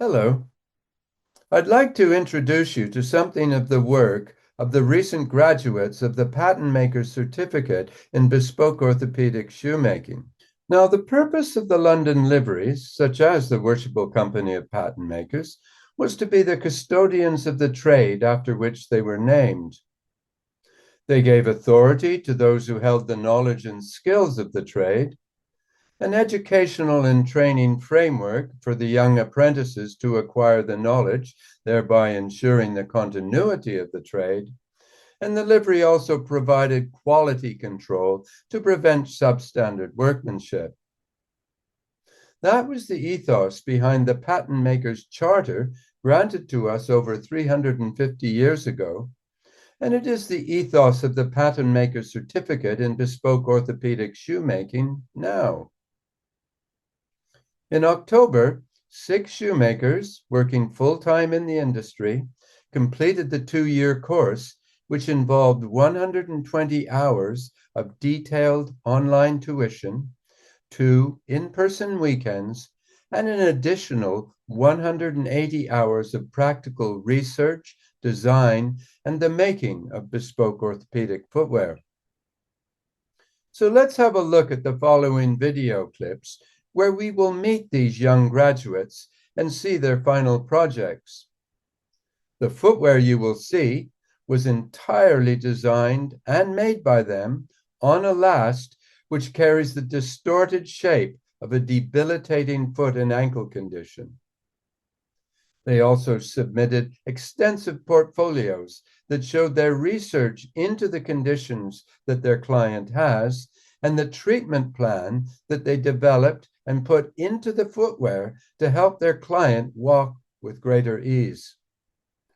Hello. I'd like to introduce you to something of the work of the recent graduates of the Patent Maker's Certificate in Bespoke Orthopedic Shoemaking. Now, the purpose of the London liveries, such as the Worshipful Company of Patent Makers, was to be the custodians of the trade after which they were named. They gave authority to those who held the knowledge and skills of the trade, an educational and training framework for the young apprentices to acquire the knowledge, thereby ensuring the continuity of the trade. And the livery also provided quality control to prevent substandard workmanship. That was the ethos behind the Patent Makers Charter granted to us over 350 years ago, and it is the ethos of the Patent Maker's Certificate in Bespoke Orthopedic Shoemaking now. In October, 6 shoemakers working full-time in the industry completed the 2-year course, which involved 120 hours of detailed online tuition, 2 in-person weekends, and an additional 180 hours of practical research, design, and the making of bespoke orthopedic footwear. So let's have a look at the following video clips where we will meet these young graduates and see their final projects. The footwear you will see was entirely designed and made by them on a last which carries the distorted shape of a debilitating foot and ankle condition. They also submitted extensive portfolios that showed their research into the conditions that their client has and the treatment plan that they developed and put into the footwear to help their client walk with greater ease.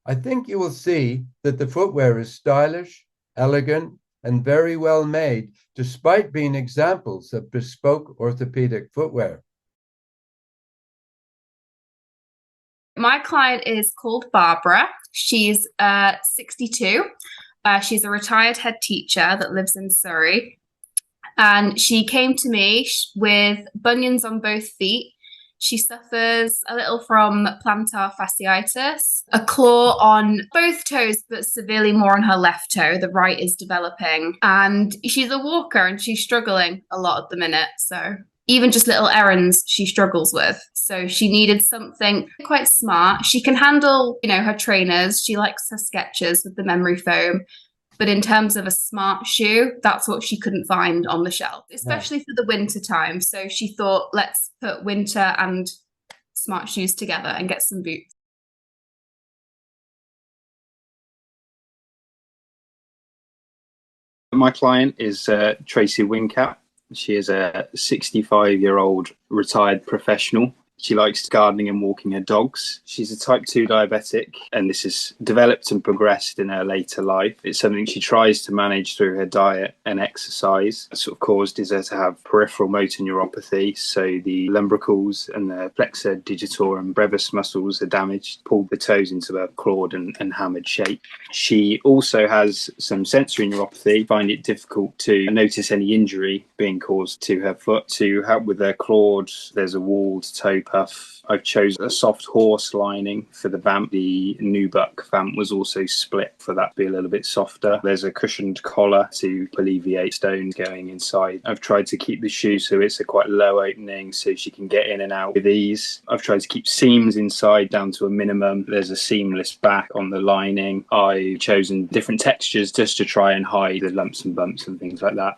I think you will see that the footwear is stylish, elegant, and very well made, despite being examples of bespoke orthopedic footwear. My client is called Barbara. She's 62. She's a retired head teacher that lives in Surrey. And she came to me with bunions on both feet. She suffers a little from plantar fasciitis, a claw on both toes, but severely more on her left toe. The right is developing. And she's a walker and she's struggling a lot at the minute. So even just little errands she struggles with. So she needed something quite smart. She can handle, her trainers. She likes her Skechers with the memory foam. But in terms of a smart shoe, that's what she couldn't find on the shelf, especially for the winter time. So she thought, let's put winter and smart shoes together and get some boots. My client is Tracy Wincat. She is a 65-year-old retired professional. She likes gardening and walking her dogs. She's a type 2 diabetic, and this has developed and progressed in her later life. It's something she tries to manage through her diet and exercise. What sort of caused is her to have peripheral motor neuropathy, so the lumbricals and the flexor digitorum and brevis muscles are damaged, pulled the toes into a clawed and hammered shape. She also has some sensory neuropathy, find it difficult to notice any injury being caused to her foot. To help with her clawed, there's a walled toe puff. I've chosen a soft horse lining for the vamp. The nubuck vamp was also split for that to be a little bit softer. There's a cushioned collar to alleviate stones going inside. I've tried to keep the shoe so it's a quite low opening so she can get in and out with ease. I've tried to keep seams inside down to a minimum. There's a seamless back on the lining. I've chosen different textures just to try and hide the lumps and bumps and things like that.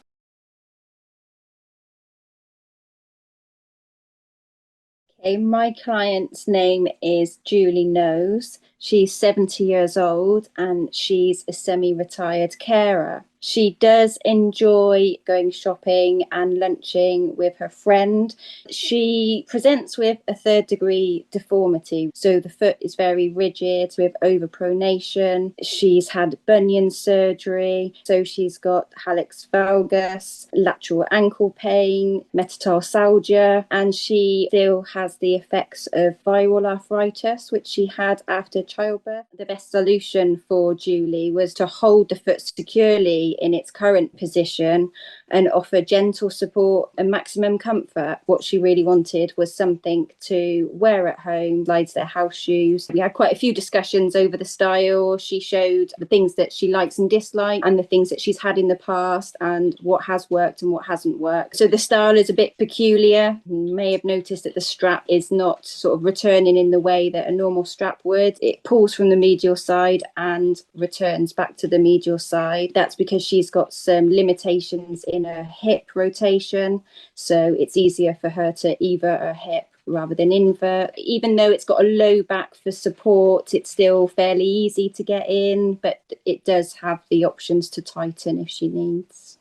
My client's name is Julie Knowes. She's 70 years old and she's a semi-retired carer. She does enjoy going shopping and lunching with her friend. She presents with a 3rd-degree deformity. So the foot is very rigid with overpronation. She's had bunion surgery. So she's got hallux valgus, lateral ankle pain, metatarsalgia, and she still has the effects of viral arthritis, which she had after childbirth. The best solution for Julie was to hold the foot securely in its current position and offer gentle support and maximum comfort. What she really wanted was something to wear at home, besides their house shoes. We had quite a few discussions over the style. She showed the things that she likes and dislikes and the things that she's had in the past and what has worked and what hasn't worked. So the style is a bit peculiar. You may have noticed that the strap is not sort of returning in the way that a normal strap would. It pulls from the medial side and returns back to the medial side. That's because she's got some limitations in her hip rotation, so it's easier for her to evert her hip rather than invert. Even though it's got a low back for support, it's still fairly easy to get in, but it does have the options to tighten if she needs.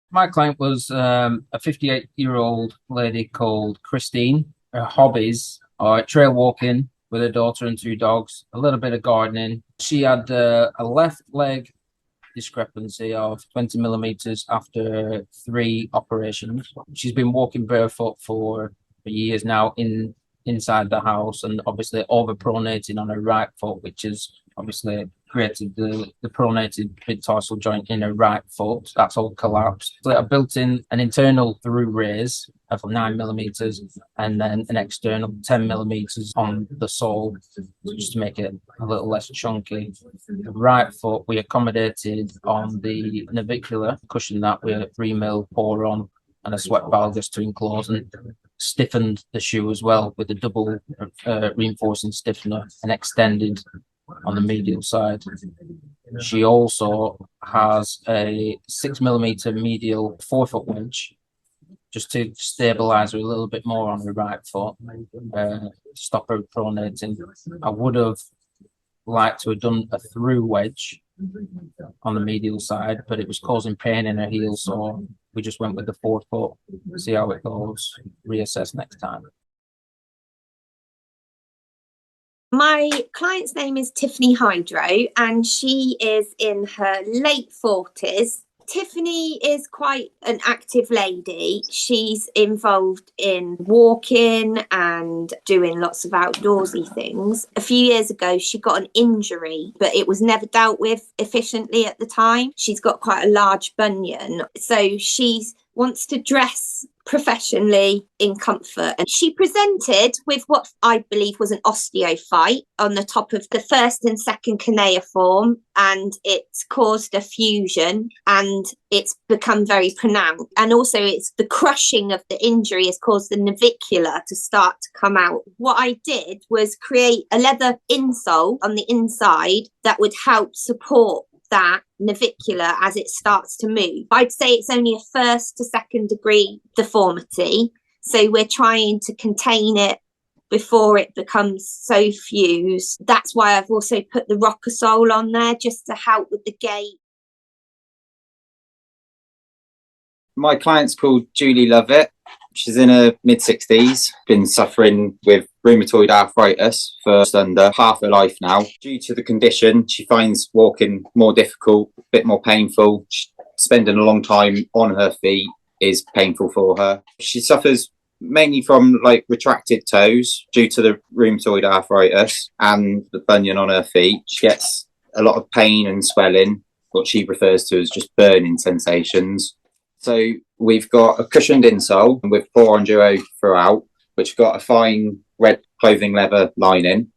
My client was a 58-year-old lady called Christine. Her hobbies are trail walking with her daughter and 2 dogs, a little bit of gardening. She had a left leg discrepancy of 20 millimeters after 3 operations. She's been walking barefoot for years now inside the house, and obviously overpronating on her right foot, which has obviously created the pronated mid-tarsal joint in her right foot. That's all collapsed. So I built in an internal through raise of 9 millimeters and then an external 10 millimeters on the sole, just to make it a little less chunky. The right foot we accommodated on the navicular, cushioned that with a 3 mil pour on and a sweat valgus to enclose, and stiffened the shoe as well with a double reinforcing stiffener and extended on the medial side. She also has a 6 millimeter medial forefoot wedge just to stabilize her a little bit more on her right foot, stop her pronating. I would have liked to have done a through wedge on the medial side, but it was causing pain in her heel, so we just went with the forefoot, see how it goes, reassess next time. My client's name is Tiffany Hydro, and she is in her late 40s. Tiffany is quite an active lady. She's involved in walking and doing lots of outdoorsy things. A few years ago, she got an injury, but it was never dealt with efficiently at the time. She's got quite a large bunion, so she wants to dress professionally in comfort. And she presented with what I believe was an osteophyte on the top of the first and second cuneiform, and it's caused a fusion and it's become very pronounced. And also it's the crushing of the injury has caused the navicular to start to come out. What I did was create a leather insole on the inside that would help support that navicular as it starts to move. I'd say it's only a first to second degree deformity, so we're trying to contain it before it becomes so fused. That's why I've also put the rocker sole on there, just to help with the gait. My client's called Julie Lovett. She's in her mid-60s, been suffering with rheumatoid arthritis for just under half her life now. Due to the condition, she finds walking more difficult, a bit more painful. Spending a long time on her feet is painful for her. She suffers mainly from retracted toes due to the rheumatoid arthritis and the bunion on her feet. She gets a lot of pain and swelling, what she refers to as just burning sensations. So we've got a cushioned insole with Poron Duo throughout, which got a fine red clothing leather lining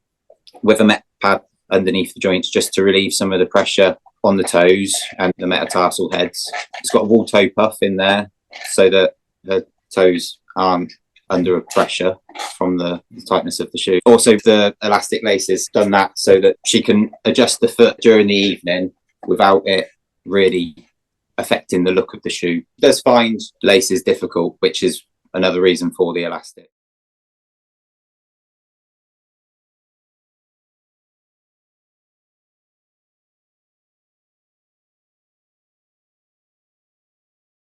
with a met pad underneath the joints just to relieve some of the pressure on the toes and the metatarsal heads. It's got a wool toe puff in there so that the toes aren't under pressure from the tightness of the shoe. Also, the elastic laces done that so that she can adjust the foot during the evening without it really affecting the look of the shoe. Does find laces difficult, which is another reason for the elastic.